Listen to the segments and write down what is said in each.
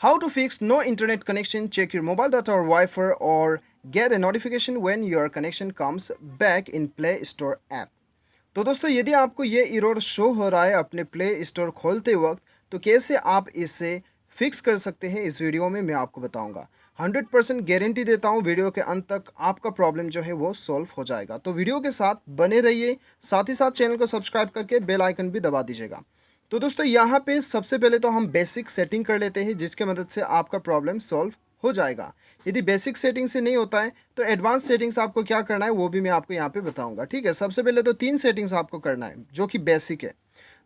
How to fix no internet connection, check your mobile data or Wi-Fi or get a notification when your connection comes back in Play Store app। तो दोस्तों यदि आपको ये error show हो रहा है अपने प्ले स्टोर खोलते वक्त तो कैसे आप इसे फिक्स कर सकते हैं इस वीडियो में मैं आपको बताऊंगा। 100% गारंटी देता हूं वीडियो के अंत तक आपका प्रॉब्लम जो है वो सॉल्व हो जाएगा। तो वीडियो के साथ बने रहिए, साथ ही साथ चैनल को सब्सक्राइब करके बेल आइकन भी दबा दीजिएगा। तो दोस्तों यहाँ पे सबसे पहले तो हम बेसिक सेटिंग कर लेते हैं जिसके मदद से आपका प्रॉब्लम सॉल्व हो जाएगा। यदि बेसिक सेटिंग से नहीं होता है तो एडवांस सेटिंग्स आपको क्या करना है वो भी मैं आपको यहाँ पे बताऊंगा। ठीक है, सबसे पहले तो 3 सेटिंग्स आपको करना है जो कि बेसिक है।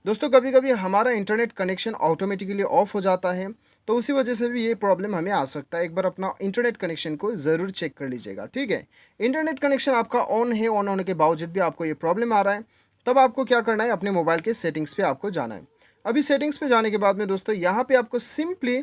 दोस्तों कभी कभी हमारा इंटरनेट कनेक्शन ऑटोमेटिकली ऑफ हो जाता है तो उसी वजह से भी ये प्रॉब्लम हमें आ सकता है। एक बार अपना इंटरनेट कनेक्शन को ज़रूर चेक कर लीजिएगा। ठीक है, इंटरनेट कनेक्शन आपका ऑन है, ऑन होने के बावजूद भी आपको ये प्रॉब्लम आ रहा है, तब आपको क्या करना है, अपने मोबाइल के सेटिंग्स पे आपको जाना है। अभी सेटिंग्स पे जाने के बाद में दोस्तों यहाँ पे आपको simply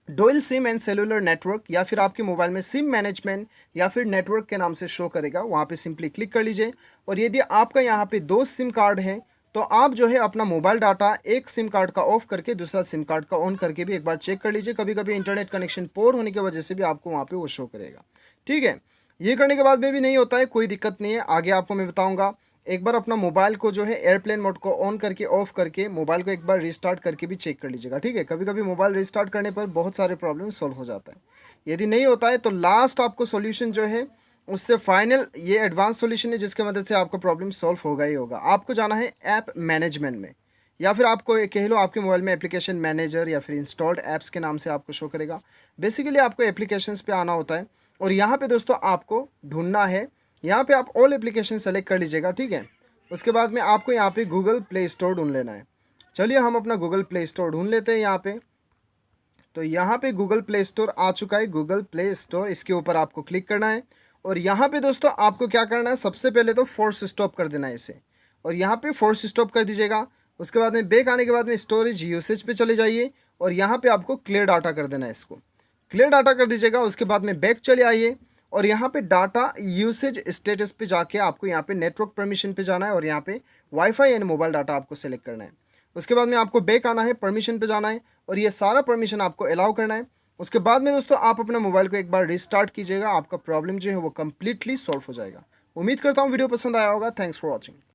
dual SIM and cellular network या फिर आपके मोबाइल में सिम मैनेजमेंट या फिर नेटवर्क के नाम से शो करेगा, वहाँ पे सिंपली क्लिक कर लीजिए। और यदि आपका यहाँ पे 2 सिम कार्ड है तो आप जो है अपना मोबाइल डाटा एक सिम कार्ड का ऑफ करके दूसरा सिम कार्ड का ऑन करके भी एक बार चेक कर लीजिए। कभी कभी इंटरनेट कनेक्शन पोर होने की वजह से भी आपको वहाँ पे वो शो करेगा। ठीक है, ये करने के बाद में भी नहीं होता है, कोई दिक्कत नहीं है, आगे आपको मैं बताऊँगा। एक बार अपना मोबाइल को जो है एयरप्लेन मोड को ऑन करके ऑफ करके मोबाइल को एक बार रिस्टार्ट करके भी चेक कर लीजिएगा। ठीक है, कभी कभी मोबाइल रिस्टार्ट करने पर बहुत सारे प्रॉब्लम सॉल्व हो जाता है। यदि नहीं होता है तो लास्ट आपको सॉल्यूशन जो है उससे फाइनल ये एडवांस सॉल्यूशन है जिसकी मदद से आपका प्रॉब्लम सॉल्व होगा ही होगा। आपको जाना है ऐप मैनेजमेंट में या फिर आपको कह लो आपके मोबाइल में एप्लीकेशन मैनेजर या फिर इंस्टॉल्ड ऐप्स के नाम से आपको शो करेगा। बेसिकली आपको एप्लीकेशंस पे आना होता है और यहाँ पे दोस्तों आपको ढूंढना है, यहाँ पे आप ऑल एप्लीकेशन सेलेक्ट कर लीजिएगा। ठीक है, उसके बाद में आपको यहाँ पे गूगल प्ले स्टोर ढूंढ लेना है। चलिए हम अपना गूगल प्ले स्टोर ढूंढ लेते हैं यहाँ पे। तो यहाँ पे गूगल प्ले स्टोर आ चुका है, गूगल प्ले स्टोर, इसके ऊपर आपको क्लिक करना है। और यहाँ पे दोस्तों आपको क्या करना है, सबसे पहले तो फोर्स स्टॉप कर देना है इसे, और यहाँ पे फोर्स स्टॉप कर दीजिएगा। उसके बाद में बैक आने के बाद में स्टोरेज यूसेज पे चले जाइए और यहाँ पे आपको क्लियर डाटा कर देना है, इसको क्लियर डाटा कर दीजिएगा। उसके बाद में बैक चले आइए और यहाँ पे डाटा यूसेज स्टेटस पे जाके आपको यहाँ पे नेटवर्क परमिशन पे जाना है और यहाँ पे वाईफाई एंड मोबाइल डाटा आपको सेलेक्ट करना है। उसके बाद में आपको बैक आना है, परमिशन पे जाना है और ये सारा परमिशन आपको अलाउ करना है। उसके बाद में दोस्तों आप अपना मोबाइल को एक बार रिस्टार्ट कीजिएगा, आपका प्रॉब्लम जो है वो कम्प्लीटली सॉल्व हो जाएगा। उम्मीद करता हूँ वीडियो पसंद आया होगा। Thanks for watching.